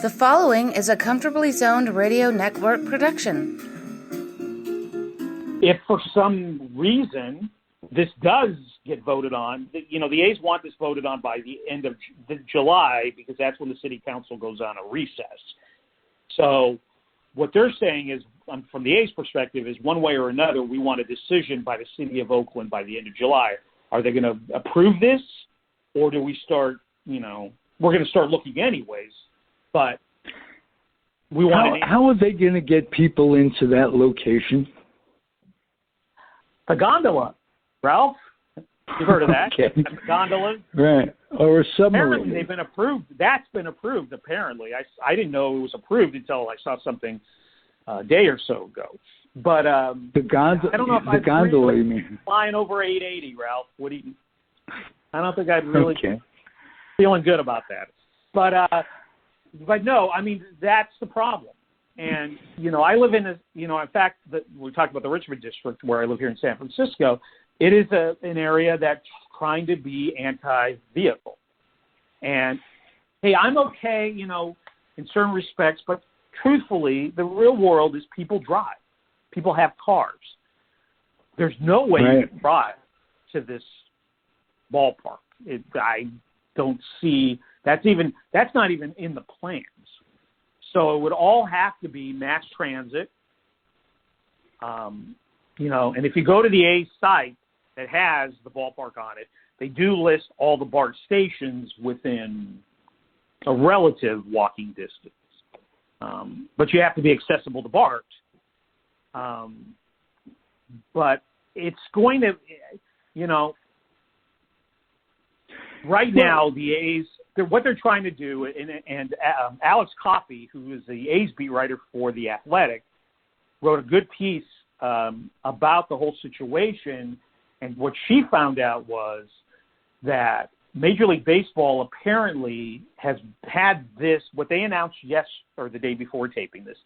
The following is a Comfortably Zoned Radio Network production. If for some reason this does get voted on, the A's want this voted on by the end of July because that's when the city council goes on a recess. So what they're saying is, from the A's perspective, is one way or another, we want a decision by the city of Oakland by the end of July. Are they going to approve this, or do we start, we're going to start looking anyways, but we want How are they going to get people into that location? A gondola, Ralph. You've heard of that? Okay. Gondolas. Right. Or a submarine. Apparently they've been approved. That's been approved, apparently. I didn't know it was approved until I saw something a day or so ago. But I don't know if I'd gondola, really you mean? Flying over 880, Ralph. I don't think I'd really feeling good about that. But no, I mean, that's the problem. And, I live in in fact, we talked about the Richmond district where I live here in San Francisco. It is an area that's trying to be anti-vehicle. And, hey, I'm okay, in certain respects, but truthfully, the real world is people drive. People have cars. There's no way you can drive to this ballpark. I don't see that's not even in the plans. So it would all have to be mass transit. And if you go to the A's site that has the ballpark on it, they do list all the BART stations within a relative walking distance. But you have to be accessible to BART. But it's going to, right now the A's, what they're trying to do, and Alex Coffey, who is the A's beat writer for The Athletic, wrote a good piece about the whole situation. And what she found out was that Major League Baseball apparently has had this, what they announced or the day before taping this,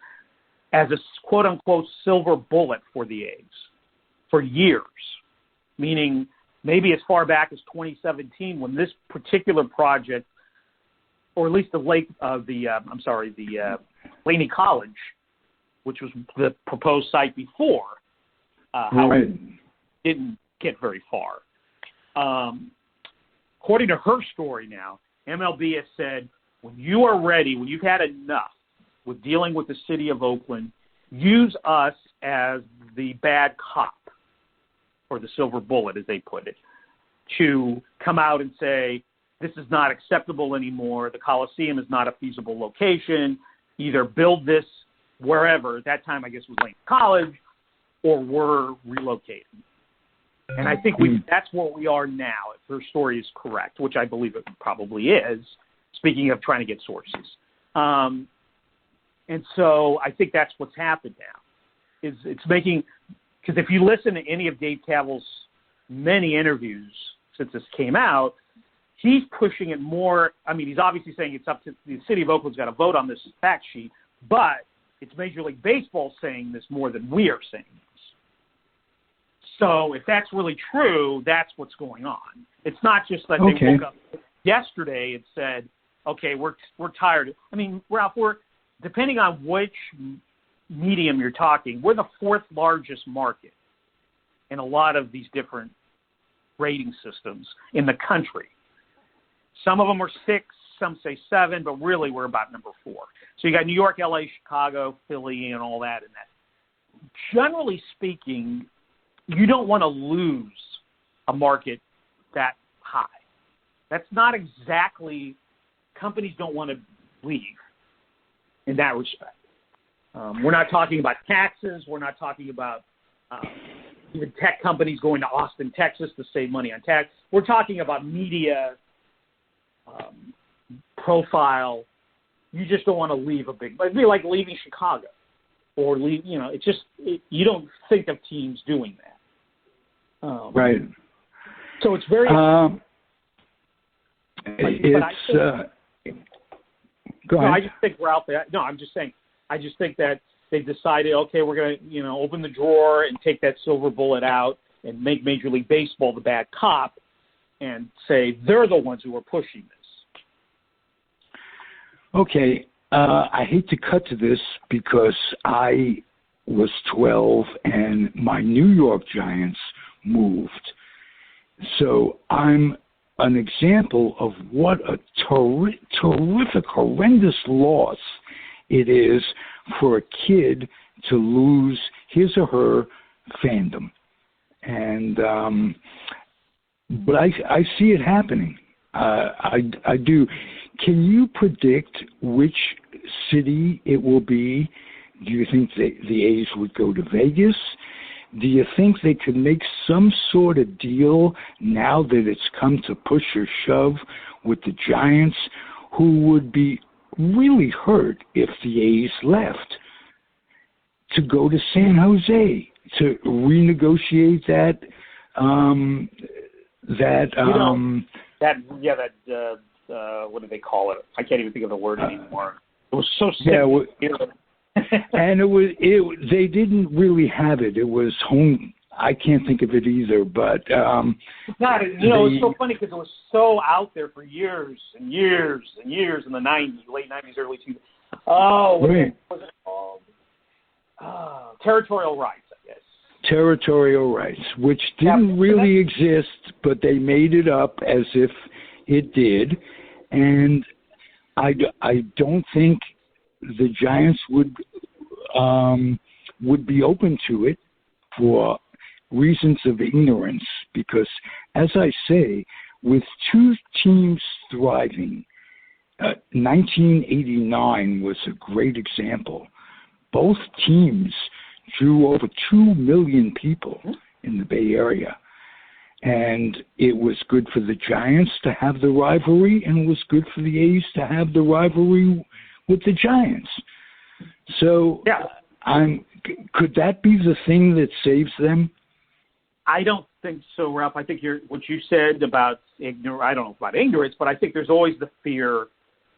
as a quote-unquote silver bullet for the A's for years, meaning maybe as far back as 2017 when this particular project, or at least the Laney College, which was the proposed site before, it didn't get very far. According to her story now, MLB has said, when you are ready, when you've had enough with dealing with the city of Oakland, use us as the bad cop, or the silver bullet, as they put it, to come out and say, this is not acceptable anymore. The Coliseum is not a feasible location. Either build this wherever, at that time I guess it was Lane College, or we're relocating. And I think that's where we are now, if her story is correct, which I believe it probably is, speaking of trying to get sources. And so I think that's what's happened now. It's making, because if you listen to any of Dave Cavill's many interviews since this came out, he's pushing it more. I mean, he's obviously saying it's up to the city of Oakland's got to vote on this fact sheet, but it's Major League Baseball saying this more than we are saying this. So if that's really true, that's what's going on. It's not just that they woke up yesterday and said, okay, we're tired. I mean, Ralph, depending on which medium you're talking, we're the fourth largest market in a lot of these different rating systems in the country. Some of them are 6, some say 7, but really we're about number 4. So you got New York, LA, Chicago, Philly, and all that in that. Generally speaking, you don't want to lose a market that high. That's not exactly, companies don't want to leave in that respect. We're not talking about taxes. We're not talking about even tech companies going to Austin, Texas to save money on tax. We're talking about media profile. You just don't want to leave it'd be like leaving Chicago or leave, it's just, you don't think of teams doing that. Right. So it's very, go no, ahead. I just think, Ralph, I'm just saying, I just think that they've decided, okay, we're going to, open the drawer and take that silver bullet out and make Major League Baseball the bad cop and say they're the ones who are pushing this. Okay. I hate to cut to this because I was 12 and my New York Giants moved. So I'm an example of what a terrific, horrendous loss it is for a kid to lose his or her fandom. And but I see it happening. I do. Can you predict which city it will be? Do you think the A's would go to Vegas? Do you think they could make some sort of deal now that it's come to push or shove with the Giants, who would be really hurt if the A's left, to go to San Jose to renegotiate that? What do they call it? I can't even think of the word anymore. It was so simple. And they didn't really have it. It was home. I can't think of it either, but it's not. It was so funny because it was so out there for years and years and years in the '90s, late '90s, early 2000s. Oh, what was it called? Territorial rights, I guess. Territorial rights, which didn't really exist, but they made it up as if it did, and I don't think the Giants would be open to it for reasons of ignorance, because, as I say, with two teams thriving, 1989 was a great example. Both teams drew over 2 million people in the Bay Area. And it was good for the Giants to have the rivalry, and it was good for the A's to have the rivalry with the Giants. So could that be the thing that saves them? I don't think so, Ralph. I think what you said about ignorance, I don't know about ignorance, but I think there's always the fear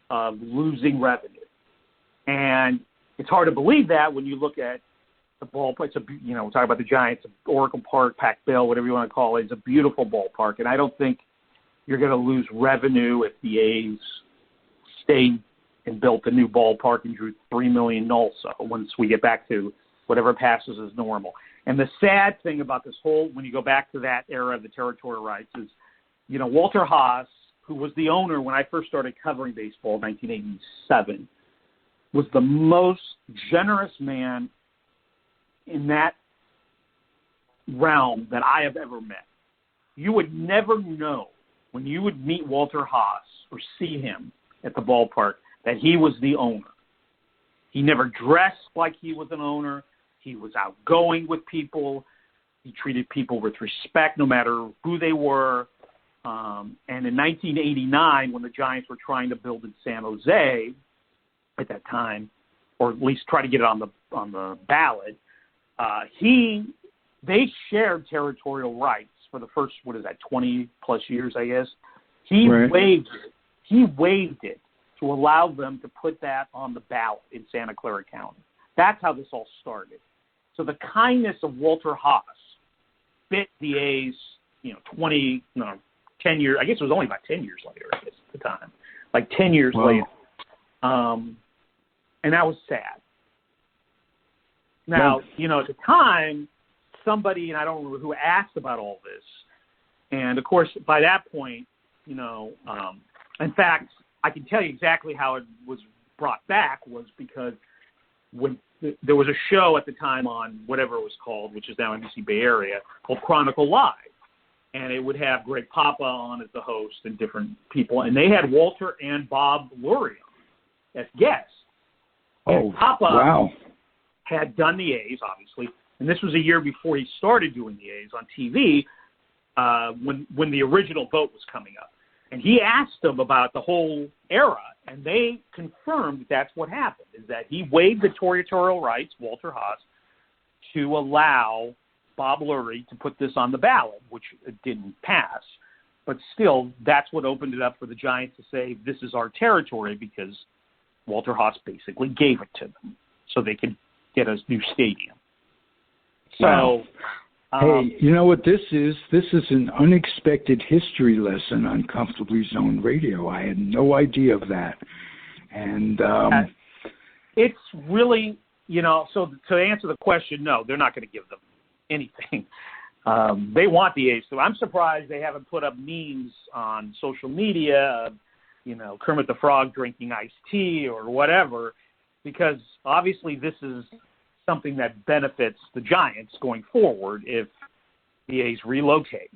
of losing revenue. And it's hard to believe that when you look at the ballpark. We're talking about the Giants, Oracle Park, Pac-Bell, whatever you want to call it. It's a beautiful ballpark, and I don't think you're going to lose revenue if the A's stayed and built a new ballpark and drew 3 million also once we get back to whatever passes as normal. And the sad thing about this whole, when you go back to that era of the territorial rights, is, Walter Haas, who was the owner when I first started covering baseball in 1987, was the most generous man in that realm that I have ever met. You would never know when you would meet Walter Haas or see him at the ballpark that he was the owner. He never dressed like he was an owner. He was outgoing with people. He treated people with respect no matter who they were. And in 1989, when the Giants were trying to build in San Jose at that time, or at least try to get it on the ballot, they shared territorial rights for the first, 20 plus years, I guess. He waived it. He waived it to allow them to put that on the ballot in Santa Clara County. That's how this all started. So the kindness of Walter Haas bit the A's, 10 years. I guess it was only about 10 years later at the time, like 10 years later. And that was sad. Now, at the time, somebody, and I don't remember who, asked about all this. And, of course, by that point, in fact, I can tell you exactly how it was brought back was because when there was a show at the time on whatever it was called, which is now NBC Bay Area, called Chronicle Live. And it would have Greg Papa on as the host and different people. And they had Walter and Bob Lurie on as guests. And Papa had done the A's, obviously. And this was a year before he started doing the A's on TV when the original vote was coming up. And he asked them about the whole era, and they confirmed that that's what happened, is that he waived the territorial rights, Walter Haas, to allow Bob Lurie to put this on the ballot, which it didn't pass. But still, that's what opened it up for the Giants to say, this is our territory, because Walter Haas basically gave it to them so they could get a new stadium. So... Hey, you know what this is? This is an unexpected history lesson on Comfortably Zoned Radio. I had no idea of that. And it's really, so to answer the question, no, they're not going to give them anything. They want the A's to. I'm surprised they haven't put up memes on social media, Kermit the Frog drinking iced tea or whatever, because obviously this is something that benefits the Giants going forward if the A's relocate.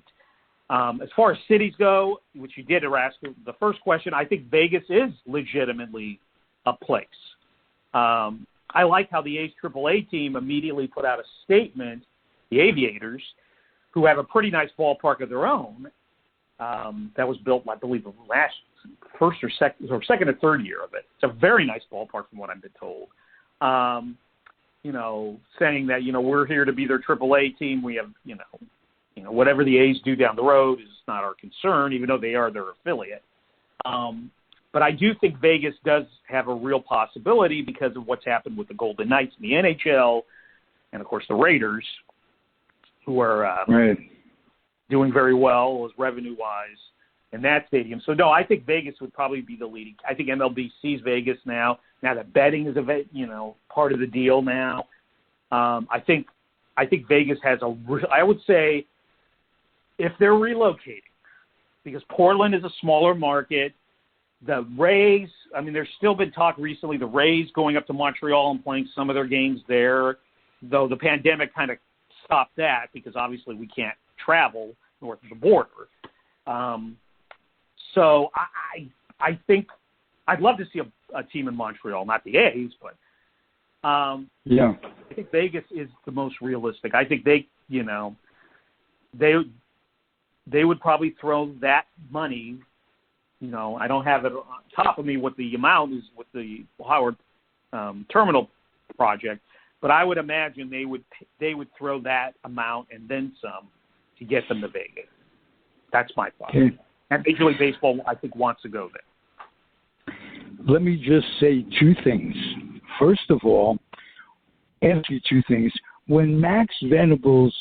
As far as cities go, which you did ask the first question, I think Vegas is legitimately a place. I like how the A's AAA team immediately put out a statement, the Aviators, who have a pretty nice ballpark of their own that was built, I believe, first or second or third year of it. It's a very nice ballpark from what I've been told. Saying that, we're here to be their AAA team. We have, whatever the A's do down the road is not our concern, even though they are their affiliate. But I do think Vegas does have a real possibility because of what's happened with the Golden Knights in the NHL and, of course, the Raiders, who are doing very well as revenue-wise in that stadium. So, no, I think Vegas would probably be the leading. I think MLB sees Vegas now that betting is part of the deal now. I think Vegas has I would say if they're relocating, because Portland is a smaller market, the Rays, there's still been talk recently, the Rays going up to Montreal and playing some of their games there, though the pandemic kind of stopped that because obviously we can't travel north of the border. So I think I'd love to see a team in Montreal, not the A's, but I think Vegas is the most realistic. I think they would probably throw that money. I don't have it on top of me what the amount is with the Howard Terminal project, but I would imagine they would throw that amount and then some to get them to Vegas. That's my thought. Okay. And Major League Baseball, I think, wants to go there. Let me just say two things. First of all, ask you two things. When Max Venable's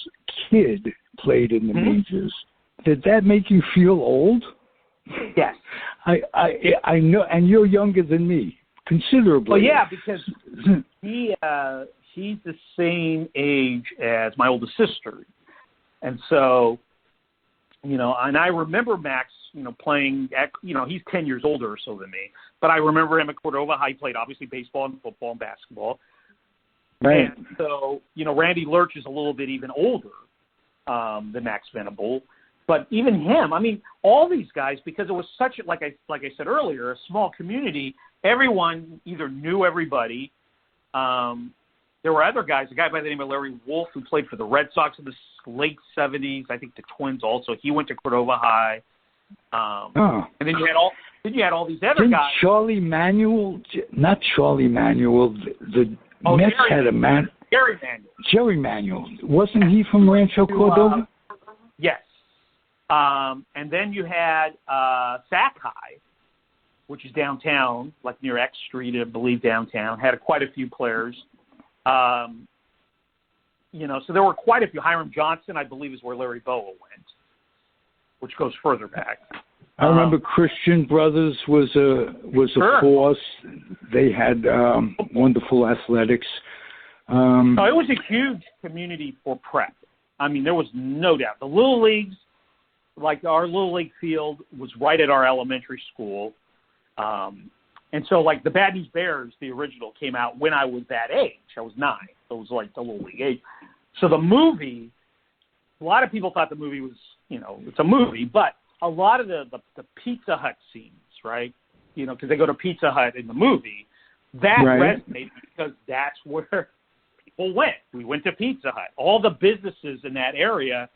kid played in the majors, did that make you feel old? Yes. I know, and you're younger than me, considerably. Well, yeah, because he's the same age as my oldest sister. And so, and I remember Max, playing at, he's 10 years older or so than me, but I remember him at Cordova High. He played, obviously, baseball and football and basketball. Right. And so, Randy Lurch is a little bit even older than Max Venable. But even him, all these guys, because it was such, like I said earlier, a small community, everyone either knew everybody. There were other guys, a guy by the name of Larry Wolf who played for the Red Sox in the late 70s, I think the Twins also. He went to Cordova High. And then you had all these other guys. Charlie Manuel, not Charlie Manuel, the Mets had a man. Jerry Manuel. Jerry Manuel. Wasn't he from Rancho Cordova? Yes. And then you had Sac High, which is downtown, like near X Street, I believe, downtown. Had quite a few players. So there were quite a few. Hiram Johnson, I believe, is where Larry Bowa went, which goes further back. I remember Christian Brothers was a force. They had wonderful athletics. It was a huge community for prep. There was no doubt. The Little Leagues, like our Little League field, was right at our elementary school. And so, like, the Bad News Bears, the original, came out when I was that age. I was 9. So it was like the Little League age. So the movie, a lot of people thought the movie was, it's a movie, but a lot of the Pizza Hut scenes, right? Because they go to Pizza Hut in the movie, that resonated because that's where people went. We went to Pizza Hut. All the businesses in that area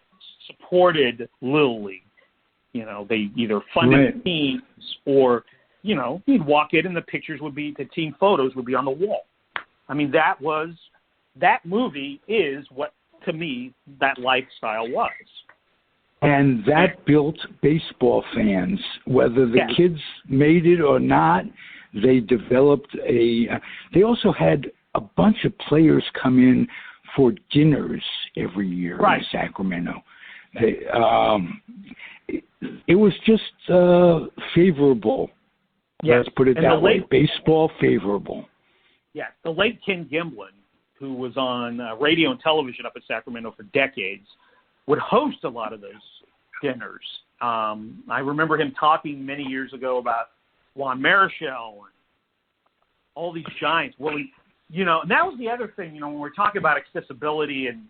supported Little League. They either funded teams or, you'd walk in and the pictures would be, the team photos would be on the wall. That movie is what, to me, that lifestyle was. And that built baseball fans, whether the kids made it or not. They developed they also had a bunch of players come in for dinners every year in Sacramento. It was just favorable. Let's put it that way. Baseball favorable. Yeah, the late Ken Gimblin, who was on radio and television up in Sacramento for decades, would host a lot of those dinners. I remember him talking many years ago about Juan Marichal and all these giants. Willie, and that was the other thing, when we're talking about accessibility and,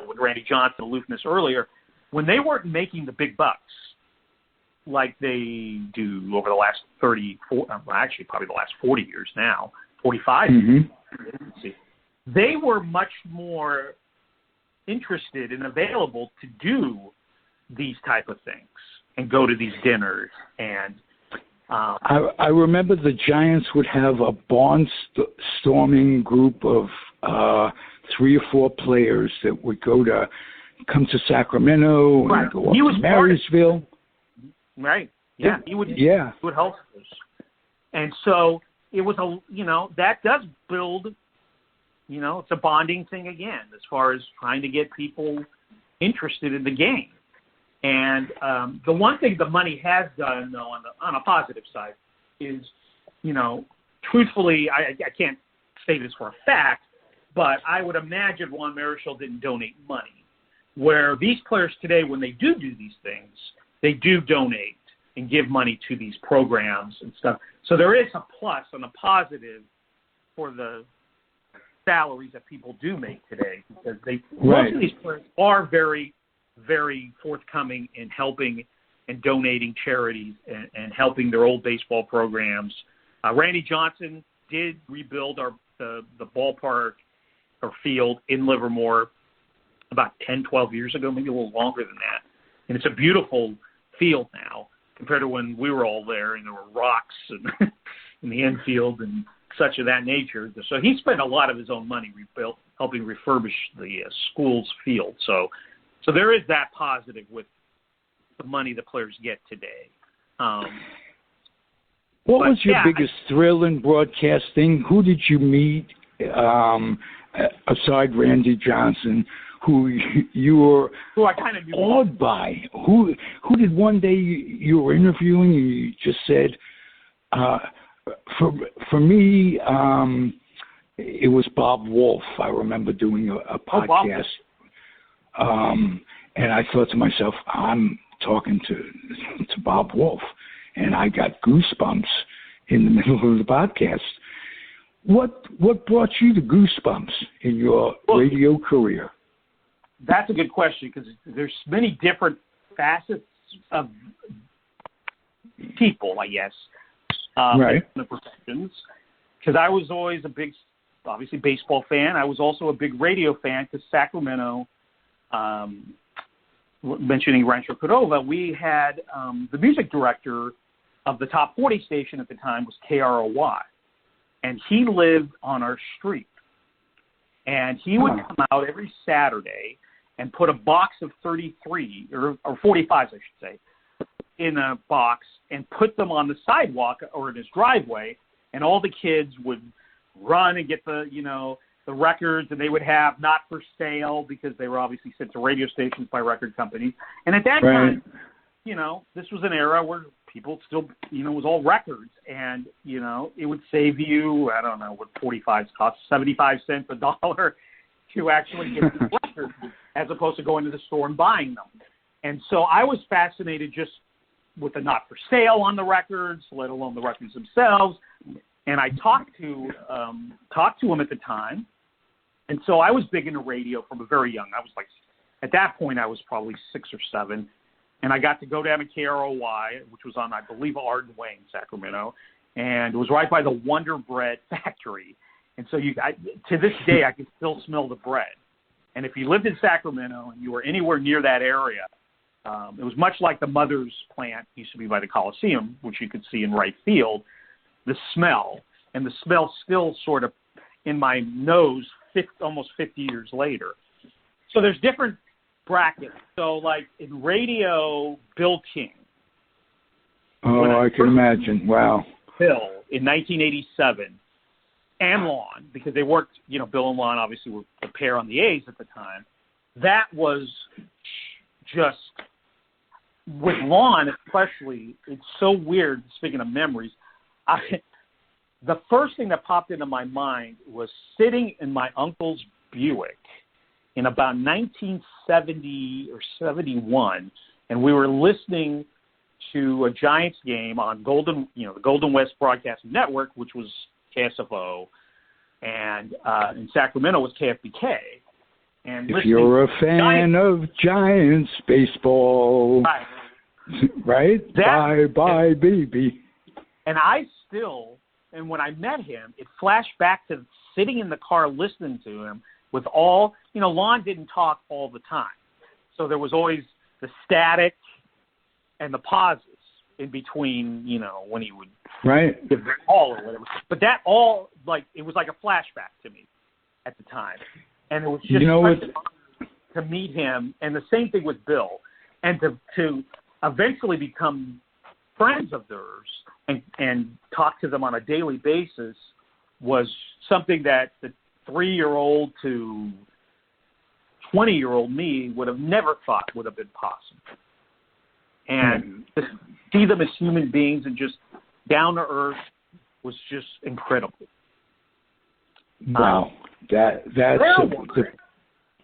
with Randy Johnson, aloofness earlier, when they weren't making the big bucks like they do over the last actually probably the last 40 years now, 45 years, they were much more interested and available to do these type of things and go to these dinners. And I remember the Giants would have a barnstorming group of 3 or 4 players that would come to Sacramento and go up to Marysville. Right. Yeah. He would host us. And so it was that does build, it's a bonding thing again, as far as trying to get people interested in the game. And the one thing the money has done, though, on a positive side is, truthfully, I can't say this for a fact, but I would imagine Juan Marichal didn't donate money. Where these players today, when they do these things, they do donate and give money to these programs and stuff. So there is a plus and a positive for the salaries that people do make today, because most of these players are very, very forthcoming in helping and donating charities and helping their old baseball programs. Randy Johnson did rebuild the ballpark or field in Livermore about 10, 12 years ago, maybe a little longer than that. And it's a beautiful field now compared to when we were all there, and there were rocks and in the infield and such of that nature. So he spent a lot of his own money helping refurbish the school's field. So there is that positive with the money the players get today. What was your biggest thrill in broadcasting? Who did you meet, aside Randy Johnson, who you were I kind of awed by? Who did one day you were interviewing and you just said, for me, it was Bob Wolf. I remember doing a podcast. And I thought to myself, I'm talking to Bob Wolf, and I got goosebumps in the middle of the podcast. What brought you the goosebumps in your radio career? That's a good question, because there's many different facets of people, I guess, in the professions. Because I was always a big, obviously, baseball fan. I was also a big radio fan, because Sacramento, mentioning Rancho Cordova, we had the music director of the top 40 station at the time was KROY, and he lived on our street. And he would come out every Saturday and put a box of 33, or 45s, I should say, in a box and put them on the sidewalk or in his driveway, and all the kids would run and get the records, and they would have not for sale, because they were obviously sent to radio stations by record companies. And at that time, this was an era where people still, it was all records, and, it would save you, I don't know what 45s cost, 75 cents, $1 to actually get the records, as opposed to going to the store and buying them. And so I was fascinated just with the not for sale on the records, let alone the records themselves. And I talked to him at the time. And so I was big into radio from a very young. I was at that point, I was probably 6 or 7. And I got to go down to KROY, which was on, I believe, Arden Way in Sacramento. And it was right by the Wonder Bread factory. And so to this day, I can still smell the bread. And if you lived in Sacramento and you were anywhere near that area, it was much like the Mother's plant used to be by the Coliseum, which you could see in right field. The smell still sort of in my nose almost 50 years later. So there's different brackets. So like in radio, Bill King. Oh, I can imagine. Wow. Bill in 1987. And Lon, because they worked, Bill and Lon obviously were a pair on the A's at the time. That was just, with Lon especially, it's so weird, speaking of memories, the first thing that popped into my mind was sitting in my uncle's Buick in about 1970 or 71, and we were listening to a Giants game on the Golden West Broadcasting Network, which was KSFO, and in Sacramento was KFBK. And if you're a fan of Giants baseball, right? Bye, baby. And when I met him, it flashed back to sitting in the car listening to him with Lon didn't talk all the time. So there was always the static and the pauses in between, when he would give the call or whatever. But that all, it was like a flashback to me at the time. And it was just to meet him. And the same thing with Bill. And to eventually become friends of theirs and talk to them on a daily basis was something that the 3-year-old to 20-year-old me would have never thought would have been possible. And to see them as human beings and just down to earth was just incredible. Wow, that's the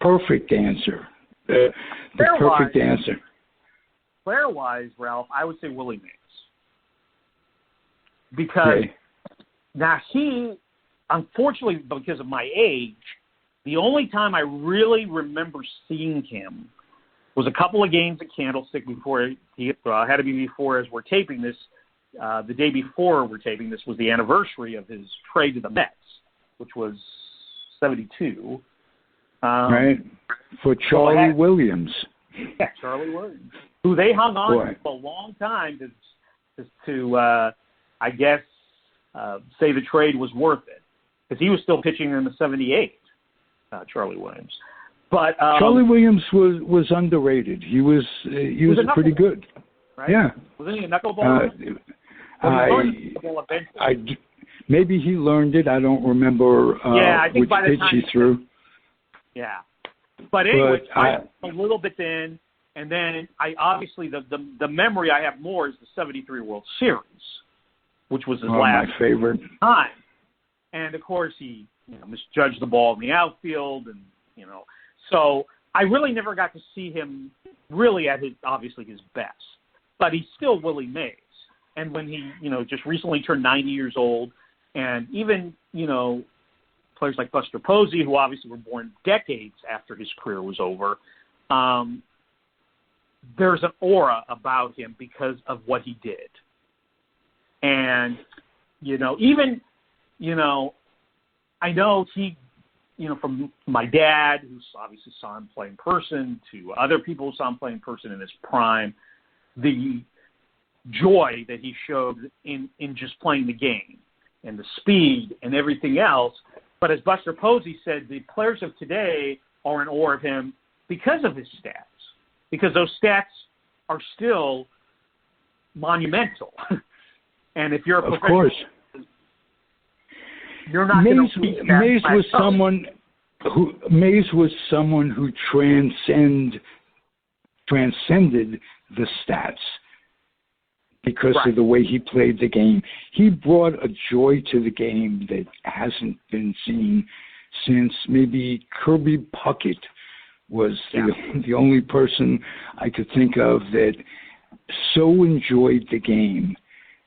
perfect answer. The perfect answer. Player-wise, Ralph, I would say Willie Mays. Because now he, unfortunately, because of my age, the only time I really remember seeing him was a couple of games at Candlestick before had to be before as we're taping this. The day before we're taping this was the anniversary of his trade to the Mets, which was 72. For Charlie Williams. Yeah, Charlie Williams, who they hung on to for a long time to I guess, say the trade was worth it, because he was still pitching in the 78, Charlie Williams. But Charlie Williams was underrated. He was pretty good. Right? Yeah. Wasn't he a knuckleball? Maybe he learned it. I don't remember I think which by the pitch time he threw. Yeah. But anyway, a little bit in, and then obviously the memory I have more is the 73 World Series, which was his last my favorite time. And of course he misjudged the ball in the outfield, and so I really never got to see him really at his best. But he's still Willie Mays. And when he, just recently turned 90 years old, and even, players like Buster Posey, who obviously were born decades after his career was over, there's an aura about him because of what he did. And, even, I know he, from my dad, who obviously saw him play in person, to other people who saw him play in person in his prime, the joy that he showed in just playing the game and the speed and everything else. But as Buster Posey said, the players of today are in awe of him because of his stats, because those stats are still monumental. And if you're a professional, of course, you're not going to beat that. Mays was someone who transcended the stats because of the way he played the game. He brought a joy to the game that hasn't been seen since maybe Kirby Puckett was the only person I could think of that so enjoyed the game.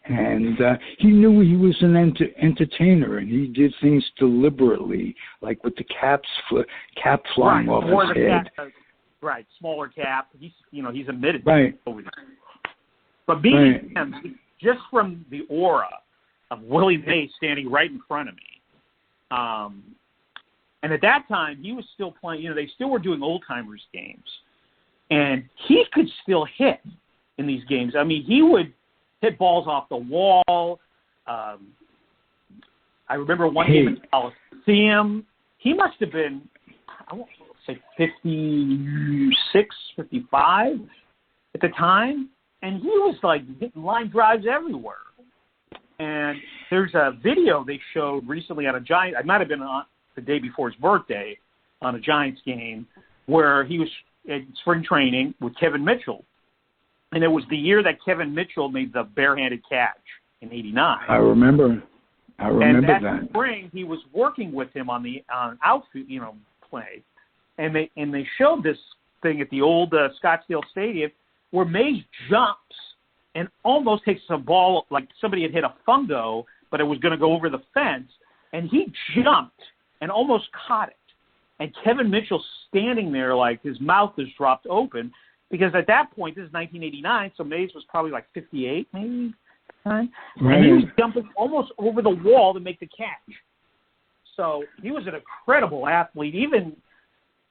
And he knew he was an entertainer, and he did things deliberately, like with the cap flying off his head. Right, smaller cap. He's admitted over there. But meeting him, just from the aura of Willie Mays standing right in front of me, and at that time he was still playing. They still were doing old timers games, and he could still hit in these games. I mean, he would hit balls off the wall. I remember one game in Coliseum. He must have been, I want to say 56, 55 at the time. And he was hitting line drives everywhere. And there's a video they showed recently on a Giant. I might have been on the day before his birthday on a Giants game where he was at spring training with Kevin Mitchell. And it was the year that Kevin Mitchell made the barehanded catch in '89. I remember. I remember and that. spring, he was working with him on the outfield, play, and they showed this thing at the old Scottsdale Stadium where Mays jumps and almost takes a ball like somebody had hit a fungo, but it was going to go over the fence, and he jumped and almost caught it. And Kevin Mitchell's standing there like his mouth is dropped open because at that point, this is 1989, so Mays was probably like 58 maybe. Right. And he was jumping almost over the wall to make the catch. So he was an incredible athlete. Even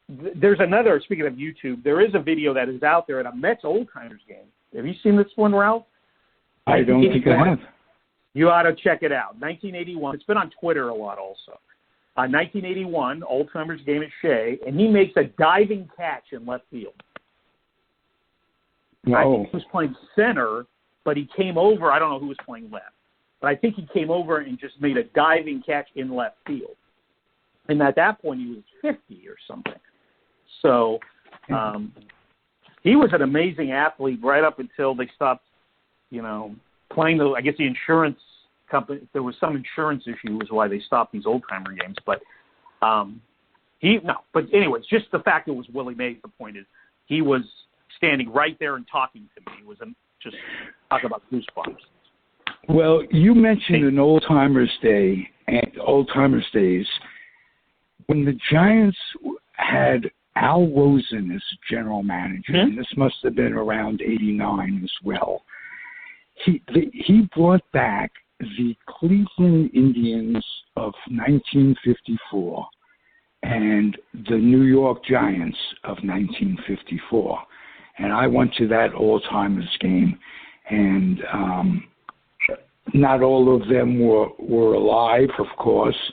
there's another, speaking of YouTube, there is a video that is out there at a Mets Old Timers game. Have you seen this one, Ralph? I don't think I have. You ought to check it out. 1981. It's been on Twitter a lot also. 1981, Old Timers game at Shea, and he makes a diving catch in left field. Whoa. I think he was playing center, but he came over. I don't know who was playing left, but I think he came over and just made a diving catch in left field. And at that point, he was 50 or something. So he was an amazing athlete right up until they stopped, playing I guess the insurance company, there was some insurance issue was why they stopped these old-timer games. But but anyways, just the fact it was Willie Mays, the point is he was standing right there and talking to me. It was just talk about goosebumps. Well, you mentioned an Old Timers Day and Old Timers Days when the Giants had Al Rosen as general manager, and this must have been around '89 as well. He brought back the Cleveland Indians of 1954 and the New York Giants of 1954. And I went to that All-Timers game, and not all of them were alive, of course,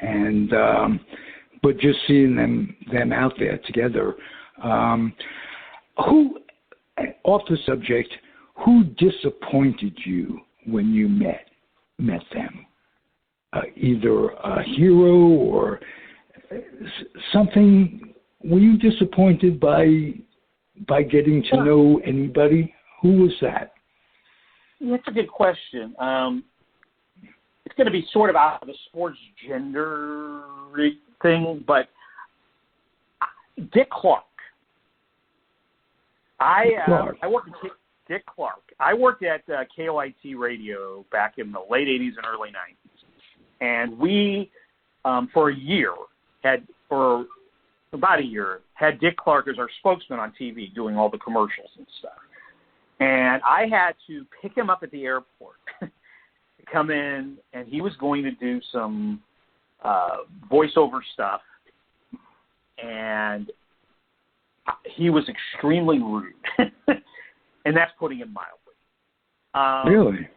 and but just seeing them out there together. Who, off the subject, who disappointed you when you met them? Either a hero or something. Were you disappointed by getting to know anybody? Who was that? That's a good question. It's going to be sort of out of the sports gender thing, but Dick Clark. I worked at Dick Clark. I worked at KOIT Radio back in the late 80s and early 90s. And we, for about a year, had Dick Clark as our spokesman on TV doing all the commercials and stuff. And I had to pick him up at the airport, come in, and he was going to do some voiceover stuff. And he was extremely rude. And that's putting it mildly. Really?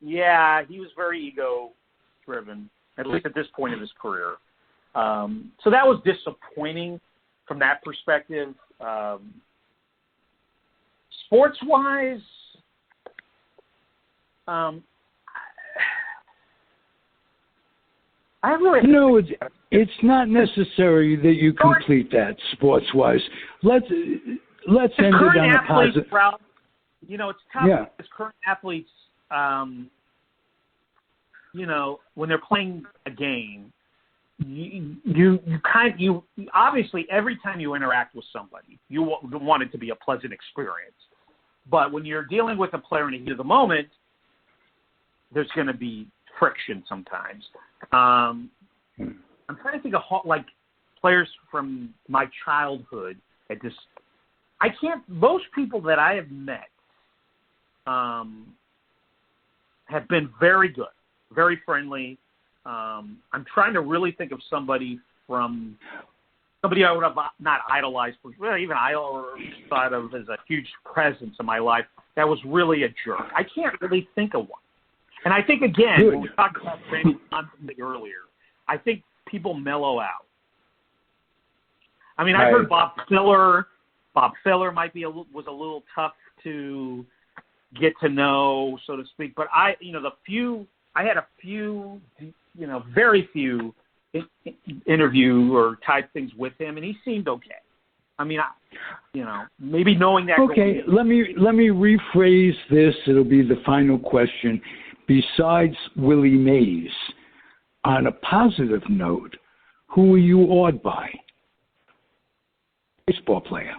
Yeah, he was very ego-driven, at least at this point in his career. So that was disappointing from that perspective. Sports-wise, I really... No, it's not necessary that you complete that sports-wise. Let's end it on a positive... Ralph, it's tough because current athletes, when they're playing a game, you obviously every time you interact with somebody, you want it to be a pleasant experience. But when you're dealing with a player in the heat of the moment, there's going to be friction sometimes. I'm trying to think of players from my childhood. Most people that I have met have been very good, very friendly. I'm trying to really think of somebody I would have not idolized, even I thought of as a huge presence in my life that was really a jerk. I can't really think of one. And I think, again, when we talked about Randy Johnson earlier, I think people mellow out. I mean, I heard Bob Filler. Bob Filler was a little tough to get to know, so to speak. But I had a few, very few interview or type things with him, and he seemed okay. I mean, maybe knowing that. Okay, let me rephrase this. It'll be the final question. besides Willie Mays, on a positive note, who were you awed by? Baseball player.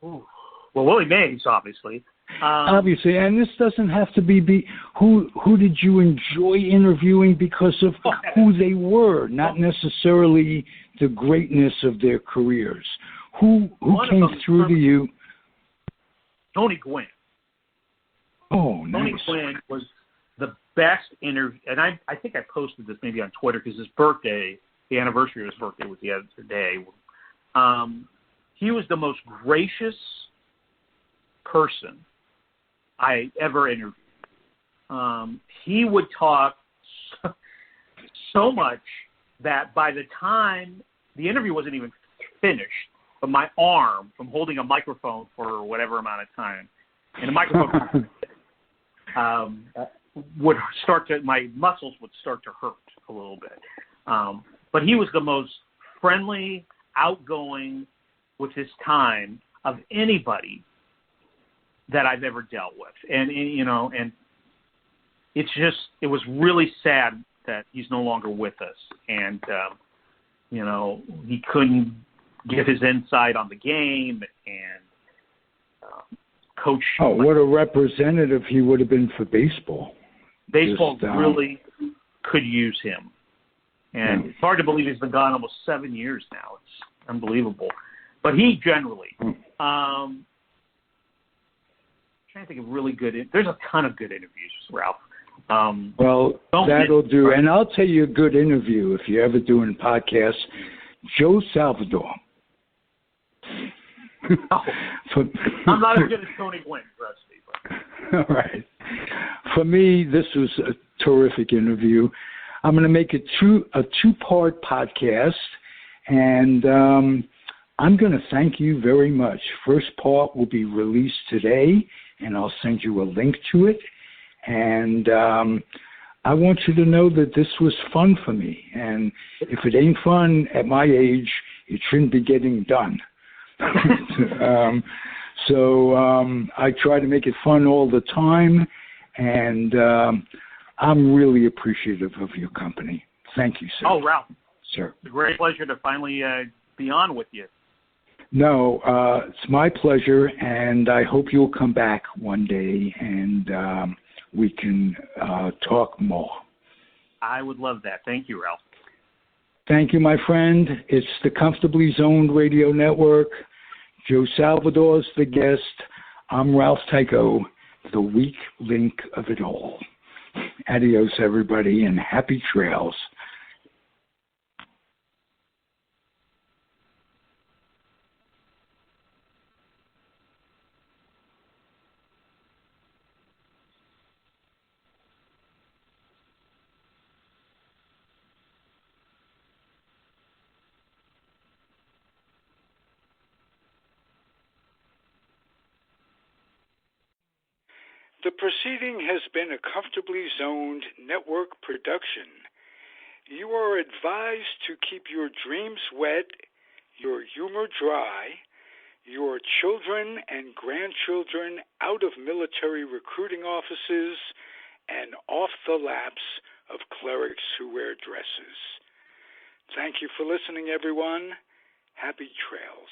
Ooh. Well, Willie Mays, obviously. Obviously, and this doesn't have to be who did you enjoy interviewing because of who they were, not necessarily the greatness of their careers. Who came through to you? Tony Gwynn. Oh, nice. Tony Gwynn was the best interview, and I think I posted this maybe on Twitter because his birthday, the anniversary of his birthday was the other day. He was the most gracious person I ever interviewed. He would talk so much that by the time the interview wasn't even finished, but my arm from holding a microphone for whatever amount of time, and the microphone would start to, my muscles would start to hurt a little bit. But he was the most friendly, outgoing with his time of anybody that I've ever dealt with. And it's just, it was really sad that he's no longer with us. And, he couldn't give his insight on the game and coach. Oh, what a representative he would have been for baseball. Baseball really could use him. And it's hard to believe he's been gone almost 7 years now. It's unbelievable. But he generally, trying to think of really good, there's a ton of good interviews, Ralph. Well, that'll do. And I'll tell you a good interview if you're ever doing podcasts. Joe Salvatore. I'm not as good as Tony Gwynn, trust me. But. All right. For me, this was a terrific interview. I'm going to make a two-part podcast, and I'm going to thank you very much. First part will be released today, and I'll send you a link to it. And I want you to know that this was fun for me. And if it ain't fun at my age, it shouldn't be getting done. So I try to make it fun all the time, and I'm really appreciative of your company. Thank you, sir. Oh, Ralph. Sir. It's a great pleasure to finally be on with you. No, it's my pleasure, and I hope you'll come back one day and we can talk more. I would love that. Thank you, Ralph. Thank you, my friend. It's the Comfortably Zoned Radio Network. Joe Salvatore's the guest. I'm Ralph Tycho, the weak link of it all. Adios, everybody, and happy trails. The proceeding has been a Comfortably Zoned network production. You are advised to keep your dreams wet, your humor dry, your children and grandchildren out of military recruiting offices and off the laps of clerics who wear dresses. Thank you for listening, everyone. Happy trails.